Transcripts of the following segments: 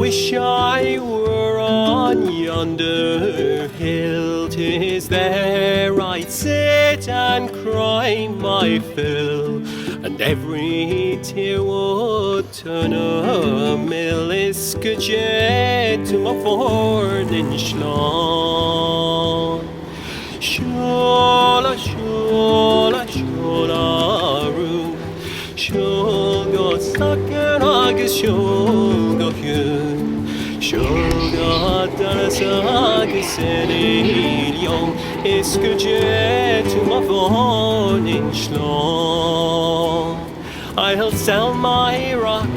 Wish I were on yonder hill, 'tis there I'd sit and cry my fill, and every tear would turn a mill. Iskeje to my fornin shlon. Shola, shola, shola, roo. Shoga saker agus shoga hyun. Shoga darasa agus enilion. Iskeje to my fornin shlon. I'll sell my rock,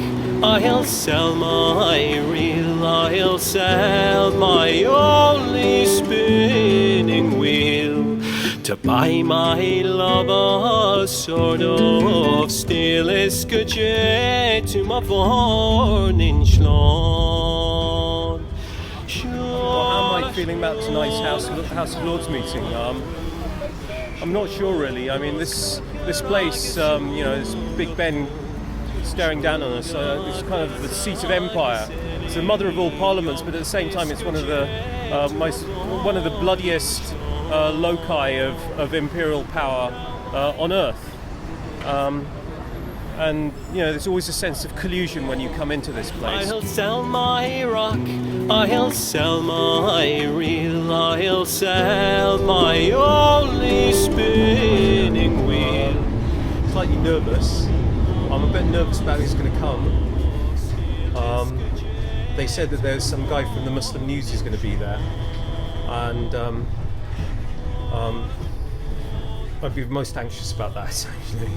I'll sell my reel, I'll sell my only spinning wheel, to buy my love a sword of steel. Iskeje to my warning shlon. How am I feeling about tonight's House of Lords meeting? I'm not sure really. I mean, this place, this Big Ben staring down on us. It's kind of the seat of empire. It's the mother of all parliaments, but at the same time, it's one of the bloodiest loci of imperial power on earth. And there's always a sense of collusion when you come into this place. I'll sell my rock, I'll sell my reel, I'll sell my only spinning wheel. Slightly nervous. I'm a bit nervous about who's going to come. They said that there's some guy from the Muslim News who's going to be there, and I'd be most anxious about that actually.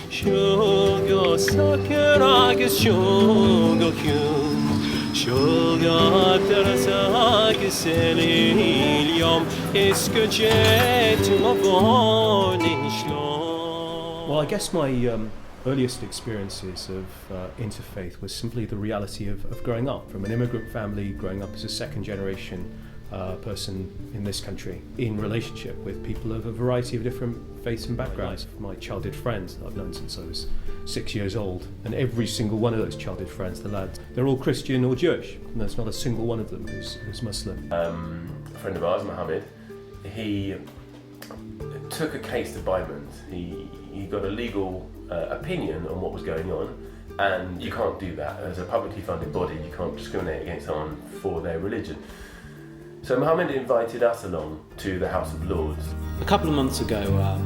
Shoga saker agus shoga hyun. Shoga darasa agus enilion. Iskeje to my warning shlon. Well, I guess my earliest experiences of interfaith was simply the reality of growing up from an immigrant family, growing up as a second generation person in this country, in relationship with people of a variety of different faiths and backgrounds. My childhood friends that I've known since I was 6 years old, and every single one of those childhood friends, the lads, they're all Christian or Jewish, and there's not a single one of them who's Muslim. A friend of ours, Mohammed, he took a case to Bymond. He got a legal opinion on what was going on, and you can't do that. As a publicly funded body, you can't discriminate against someone for their religion. So Mohammed invited us along to the House of Lords. A couple of months ago,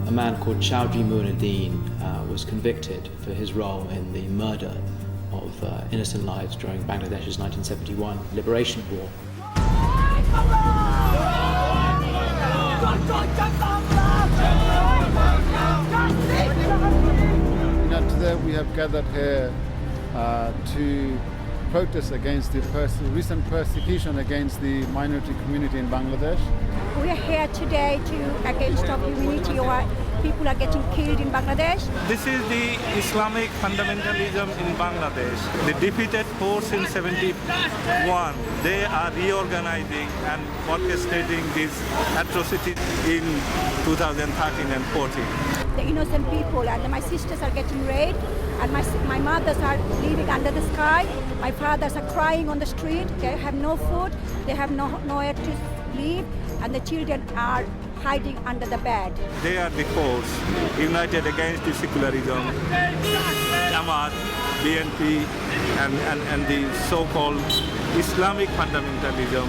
a man called Sheikh Muhammad was convicted for his role in the murder of innocent lives during Bangladesh's 1971 liberation war. Today we have gathered here to protest against the recent persecution against the minority community in Bangladesh. We are here today against our community, or people are getting killed in Bangladesh. This is the Islamic fundamentalism in Bangladesh. The defeated force in 71, they are reorganizing and orchestrating these atrocities in 2013 and 14. The innocent people and my sisters are getting raped, and my mothers are living under the sky. My fathers are crying on the street. They have no food, they have nowhere to live, and the children are hiding under the bed. They are the force united against the secularism, Jamaat, BNP, and the so-called Islamic fundamentalism.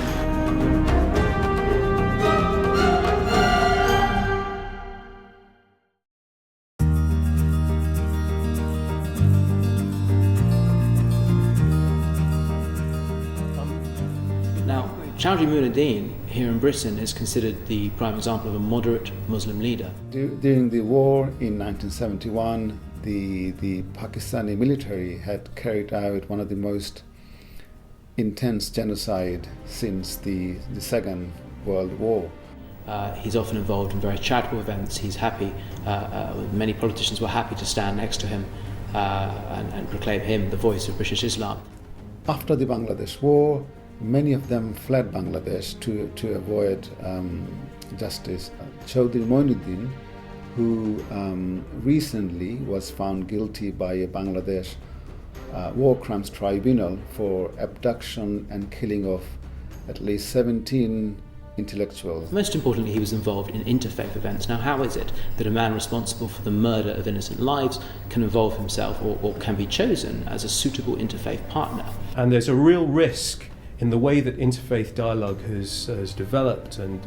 Now, Sheikh Muhammad here in Britain is considered the prime example of a moderate Muslim leader. During the war in 1971, the Pakistani military had carried out one of the most intense genocide since the Second World War. He's often involved in very charitable events. He's happy, many politicians were happy to stand next to him and proclaim him the voice of British Islam. After the Bangladesh War, many of them fled Bangladesh to avoid justice. Chaudhry Moinuddin, who recently was found guilty by a Bangladesh war crimes tribunal for abduction and killing of at least 17 intellectuals. Most importantly, he was involved in interfaith events. Now, how is it that a man responsible for the murder of innocent lives can involve himself or can be chosen as a suitable interfaith partner? And there's a real risk in the way that interfaith dialogue has developed and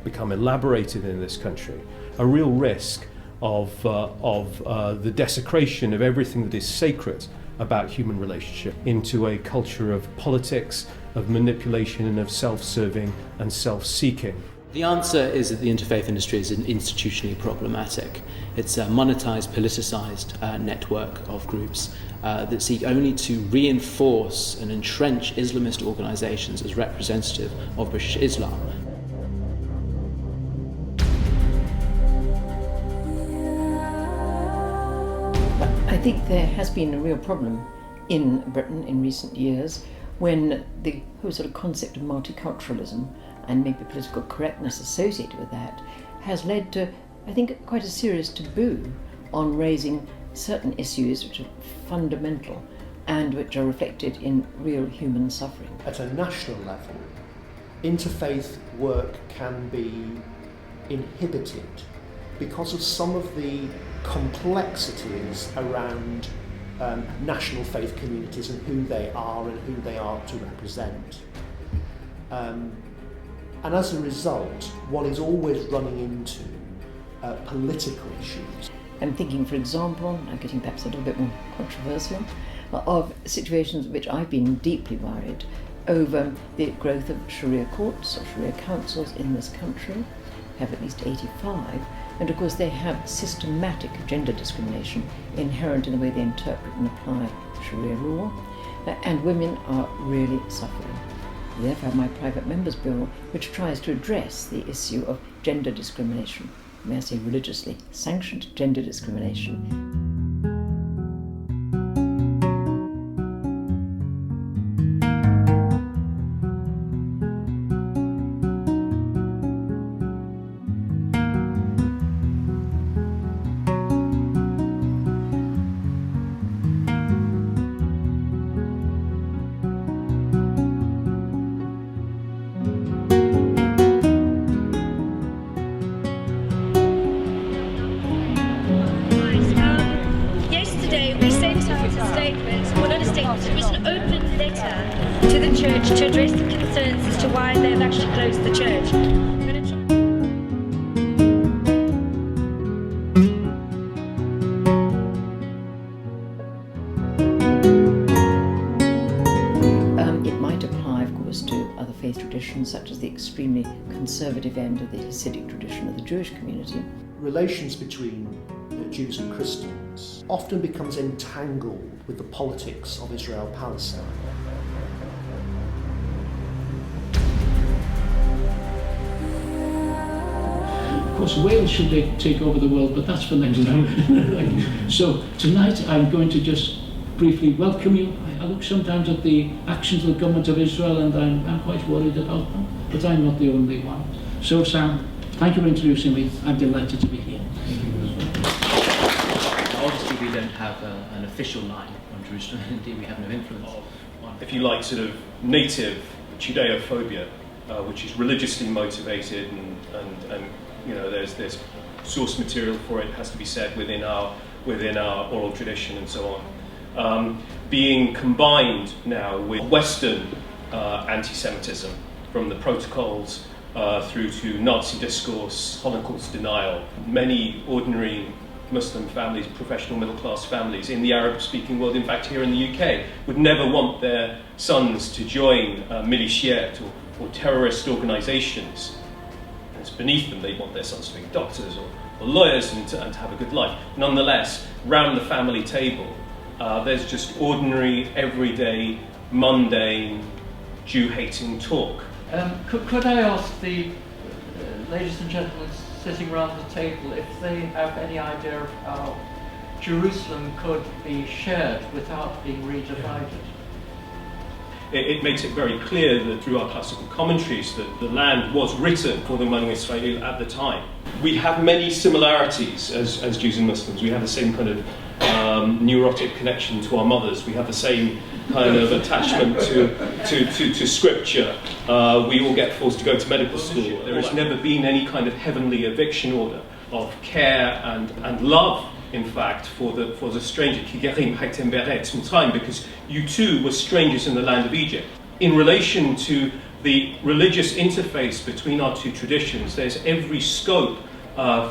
become elaborated in this country, a real risk of the desecration of everything that is sacred about human relationship into a culture of politics, of manipulation and of self-serving and self-seeking. The answer is that the interfaith industry is institutionally problematic. It's a monetised, politicised network of groups that seek only to reinforce and entrench Islamist organisations as representative of British Islam. I think there has been a real problem in Britain in recent years when the whole sort of concept of multiculturalism and maybe political correctness associated with that has led to, I think, quite a serious taboo on raising certain issues which are fundamental and which are reflected in real human suffering. At a national level, interfaith work can be inhibited because of some of the complexities around national faith communities and who they are and who they are to represent. And as a result, one is always running into political issues. I'm thinking, for example, I'm getting perhaps a little bit more controversial, of situations in which I've been deeply worried over the growth of Sharia courts or Sharia councils in this country. We have at least 85, and of course they have systematic gender discrimination inherent in the way they interpret and apply Sharia law, and women are really suffering. We therefore have my private members bill, which tries to address the issue of gender discrimination, may I say religiously sanctioned gender discrimination. To address the concerns as to why they've actually closed the church. It might apply, of course, to other faith traditions, such as the extremely conservative end of the Hasidic tradition of the Jewish community. Relations between Jews and Christians often becomes entangled with the politics of Israel-Palestine. Of course, Wales should take over the world, but that's for next time. So tonight I'm going to just briefly welcome you. I look sometimes at the actions of the government of Israel and I'm quite worried about them, but I'm not the only one. So Sam, thank you for introducing me. I'm delighted to be here. Obviously we don't have an official line on Jerusalem, indeed we have no influence. If you like, sort of native Judeophobia, which is religiously motivated and you know, there's source material for it, has to be said, within our oral tradition and so on, being combined now with Western anti-Semitism, from the protocols through to Nazi discourse, Holocaust denial. Many ordinary Muslim families, professional middle-class families in the Arab-speaking world, in fact here in the UK, would never want their sons to join militiat or terrorist organisations. It's beneath them. They want their sons to be doctors or lawyers and to have a good life. Nonetheless, round the family table, there's just ordinary, everyday, mundane, Jew-hating talk. Could I ask the ladies and gentlemen sitting around the table if they have any idea of how Jerusalem could be shared without being redivided? It makes it very clear that through our classical commentaries that the land was written for the Banu Israel at the time. We have many similarities as Jews and Muslims. We have the same kind of neurotic connection to our mothers. We have the same kind of attachment to scripture. We all get forced to go to medical school. There has never been any kind of heavenly eviction order of care and love, in fact, for the stranger, because you too were strangers in the land of Egypt. In relation to the religious interface between our two traditions, there's every scope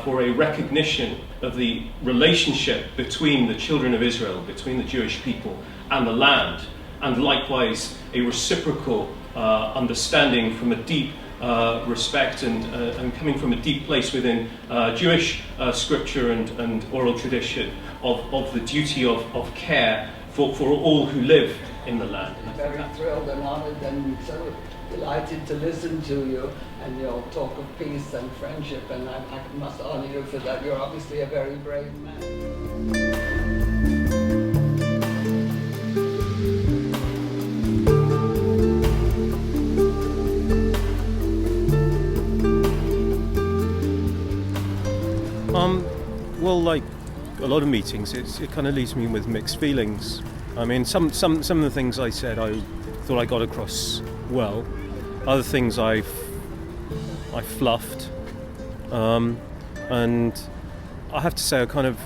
for a recognition of the relationship between the children of Israel, between the Jewish people and the land, and likewise a reciprocal understanding from a deep respect and coming from a deep place within Jewish scripture and oral tradition of the duty of care for all who live in the land. Very thrilled and honored and so delighted to listen to you and your talk of peace and friendship, and I must honor you for that. You're obviously a very brave man. Well, like a lot of meetings, it kind of leaves me with mixed feelings. I mean, some of the things I said, I thought I got across well. Other things I fluffed, and I have to say I kind of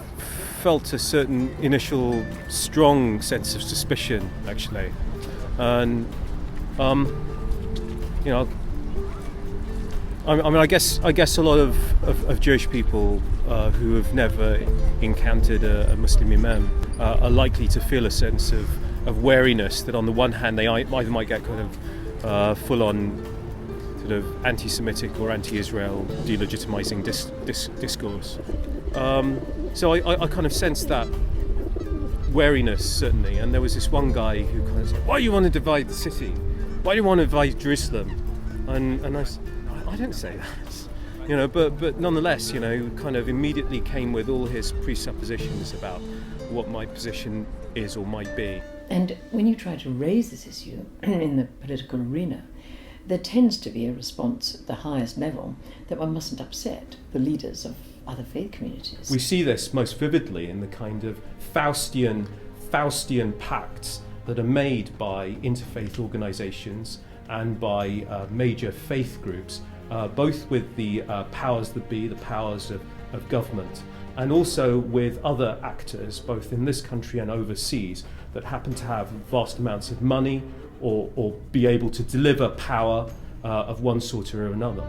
felt a certain initial strong sense of suspicion, actually, and you know, I mean, I guess a lot of Jewish people who have never encountered a Muslim imam are likely to feel a sense of wariness that on the one hand they either might get kind of full-on sort of anti-Semitic or anti-Israel delegitimizing discourse. So I kind of sensed that wariness, certainly, and there was this one guy who kind of said, "Why do you want to divide the city? Why do you want to divide Jerusalem?" And I didn't say that, you know, but nonetheless, you know, kind of immediately came with all his presuppositions about what my position is or might be. And when you try to raise this issue in the political arena, there tends to be a response at the highest level that one mustn't upset the leaders of other faith communities. We see this most vividly in the kind of Faustian pacts that are made by interfaith organisations and by major faith groups, both with the powers that be, the powers of government, and also with other actors, both in this country and overseas, that happen to have vast amounts of money or be able to deliver power of one sort or another.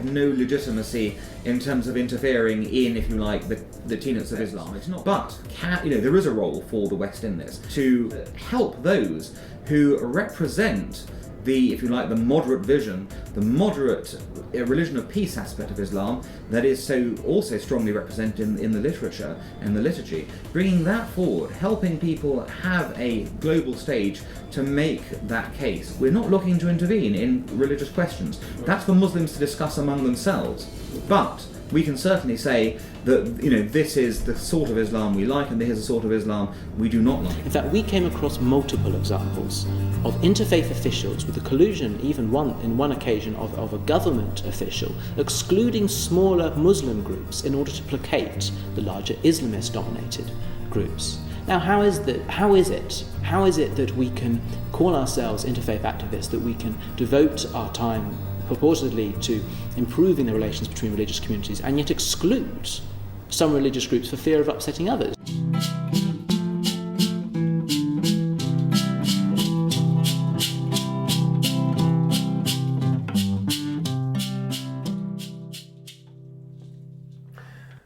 No legitimacy in terms of interfering in, if you like, the tenets of Islam. It's not. But there is a role for the West in this to help those who represent the, if you like, the moderate vision, the moderate religion of peace aspect of Islam that is so also strongly represented in the literature and the liturgy, bringing that forward, helping people have a global stage to make that case. We're not looking to intervene in religious questions. That's for Muslims to discuss among themselves. But we can certainly say that, you know, this is the sort of Islam we like and this is the sort of Islam we do not like. In fact, we came across multiple examples of interfaith officials with the collusion, even in one occasion, of a government official excluding smaller Muslim groups in order to placate the larger Islamist-dominated groups. Now, how is it that we can call ourselves interfaith activists, that we can devote our time purportedly to improving the relations between religious communities and yet exclude some religious groups for fear of upsetting others?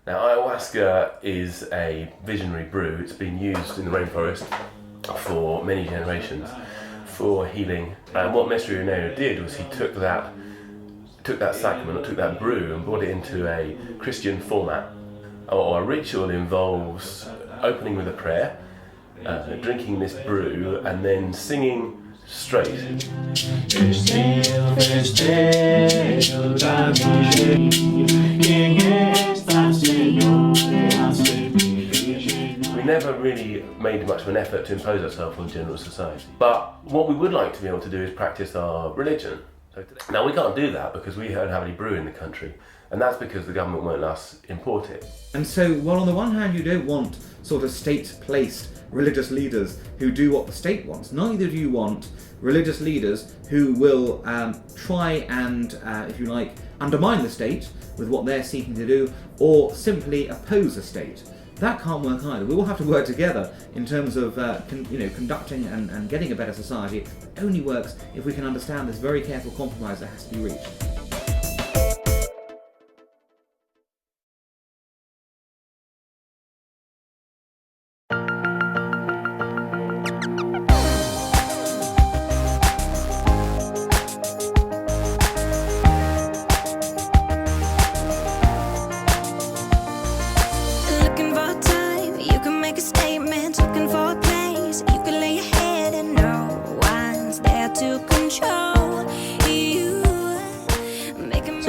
Now, ayahuasca is a visionary brew. It's been used in the rainforest for many generations for healing. And what Mestre Unero did was he took that sacrament, or took that brew, and brought it into a Christian format. Or a ritual involves opening with a prayer, drinking this brew, and then singing straight. We never really made much of an effort to impose ourselves on general society. But what we would like to be able to do is practice our religion. Now we can't do that because we don't have any brew in the country, and that's because the government won't let us import it. And so, while on the one hand you don't want sort of state-placed religious leaders who do what the state wants, neither do you want religious leaders who will try and, if you like, undermine the state with what they're seeking to do, or simply oppose the state. That can't work either. We all have to work together in terms of conducting and getting a better society. It only works if we can understand this very careful compromise that has to be reached.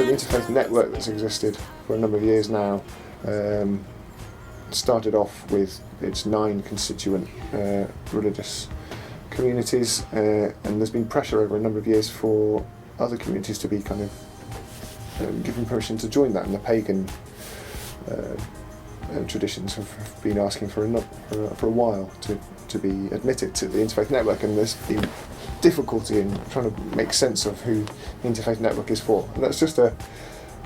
Interfaith network that's existed for a number of years now started off with its 9 constituent religious communities, and there's been pressure over a number of years for other communities to be kind of given permission to join that, and the pagan traditions have been asking for a while to be admitted to the Interfaith network, and there's been difficulty in trying to make sense of who the Interfaith network is for. And that's just a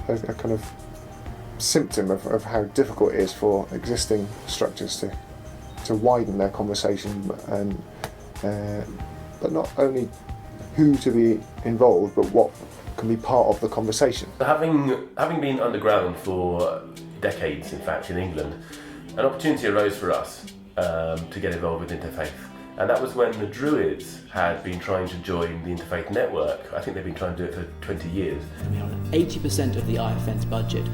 kind of symptom of how difficult it is for existing structures to widen their conversation, and but not only who to be involved, but what can be part of the conversation. Having been underground for decades, in fact, in England, an opportunity arose for us to get involved with Interfaith. And that was when the Druids had been trying to join the Interfaith network. I think they've been trying to do it for 20 years. 80% of the IFN's budget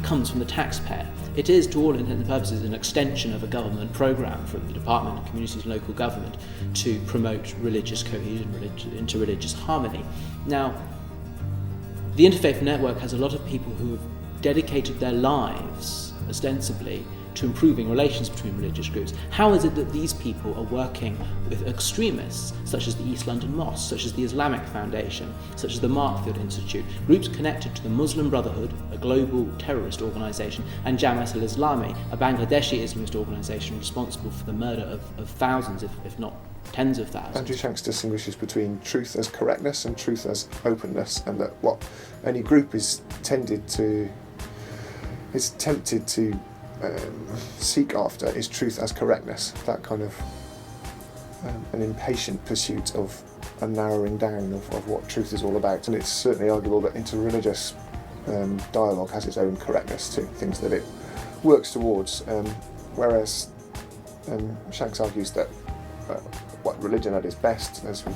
comes from the taxpayer. It is, to all intents and purposes, an extension of a government programme from the Department of Communities and Local Government to promote religious cohesion, interreligious harmony. Now, the Interfaith network has a lot of people who have dedicated their lives, ostensibly, to improving relations between religious groups. How is it that these people are working with extremists, such as the East London Mosque, such as the Islamic Foundation, such as the Markfield Institute, groups connected to the Muslim Brotherhood, a global terrorist organisation, and Jamaat al-Islami, a Bangladeshi Islamist organisation responsible for the murder of thousands, if not tens of thousands? Andrew Shanks distinguishes between truth as correctness and truth as openness, and that what any group is tempted to seek after is truth as correctness, that kind of an impatient pursuit of a narrowing down of what truth is all about. And it's certainly arguable that interreligious dialogue has its own correctness too, things that it works towards, whereas Shanks argues that what religion at its best, as we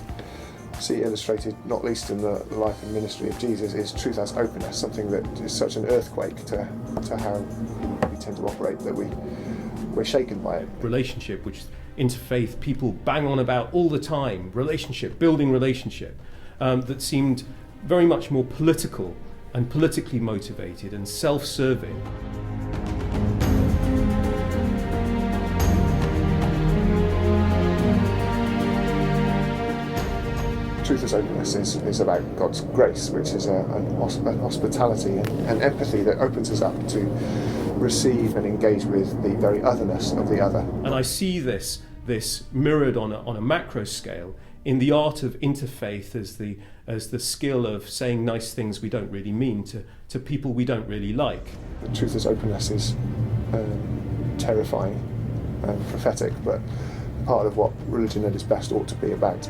see illustrated not least in the life and ministry of Jesus, is truth as openness, something that is such an earthquake to how we tend to operate that we're shaken by it. Relationship, which interfaith people bang on about all the time, relationship, building relationship, that seemed very much more political and politically motivated and self-serving. Truth as openness is about God's grace, which is an hospitality and empathy that opens us up to receive and engage with the very otherness of the other. And I see this mirrored on a macro scale in the art of interfaith as the skill of saying nice things we don't really mean to people we don't really like. The truth as openness is terrifying and prophetic, but part of what religion at its best ought to be about.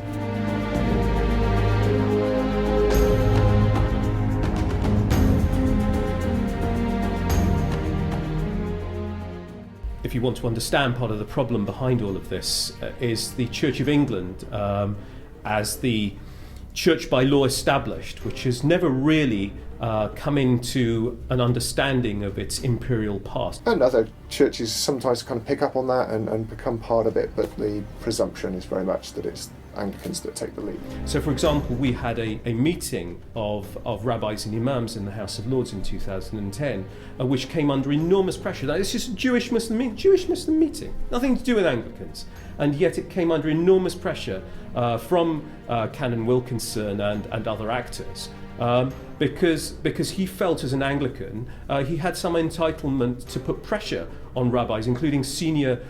If you want to understand part of the problem behind all of this, is the Church of England as the church by law established, which has never really come into an understanding of its imperial past. And other churches sometimes kind of pick up on that and become part of it, but the presumption is very much that it's Anglicans that take the lead. So, for example, we had a meeting of rabbis and imams in the House of Lords in 2010, which came under enormous pressure. Now, it's just a Jewish Muslim meeting, nothing to do with Anglicans, and yet it came under enormous pressure from Canon Wilkinson and other actors. Because he felt as an Anglican he had some entitlement to put pressure on rabbis, including senior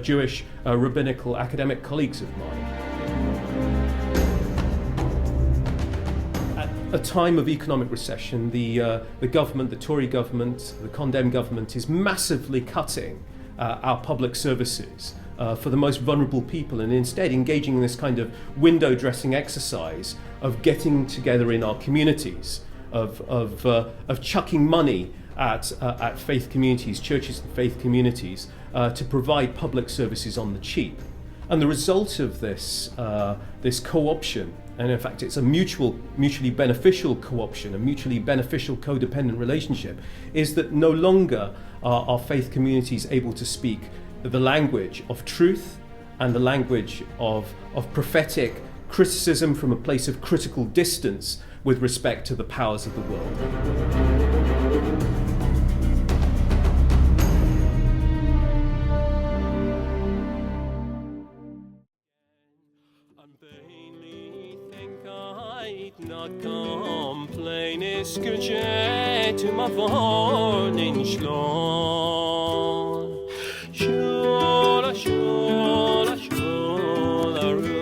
Jewish rabbinical academic colleagues of mine. At a time of economic recession, the government, the Tory government, the Condemned government is massively cutting our public services for the most vulnerable people, and instead engaging in this kind of window dressing exercise of getting together in our communities, of chucking money at faith communities, churches and faith communities, to provide public services on the cheap. And the result of this co-option, and in fact it's a mutually beneficial co-option, a mutually beneficial codependent relationship, is that no longer are faith communities able to speak the language of truth and the language of prophetic criticism from a place of critical distance with respect to the powers of the world. Not complain is good to my warning slon. Shola run.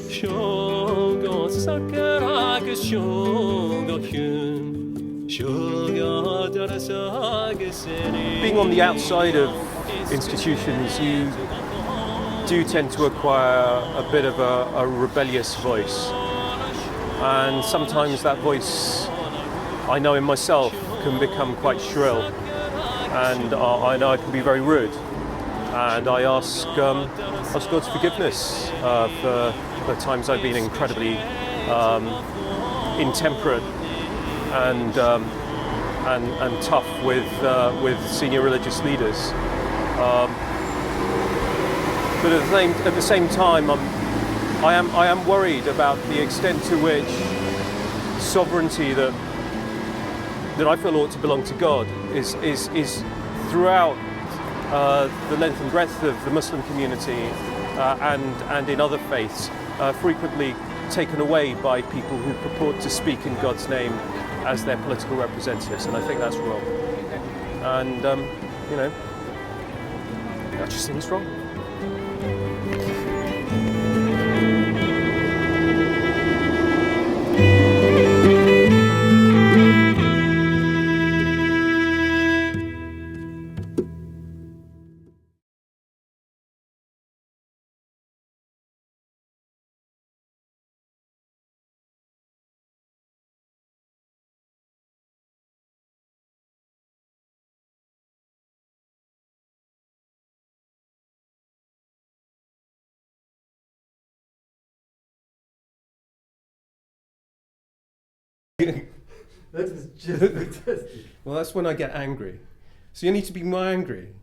Shoga sakara shoga kyun. Shoga darasag. Being on the outside of institutions, you do tend to acquire a bit of a rebellious voice. And sometimes that voice, I know in myself, can become quite shrill, and I know I can be very rude. And I ask God's forgiveness for the times I've been incredibly intemperate and tough with senior religious leaders. But at the same time, I am worried about the extent to which sovereignty that I feel ought to belong to God is throughout the length and breadth of the Muslim community and in other faiths frequently taken away by people who purport to speak in God's name as their political representatives, and I think that's wrong. And that just seems wrong. That is just fantastic. Well, that's when I get angry. So you need to be more angry.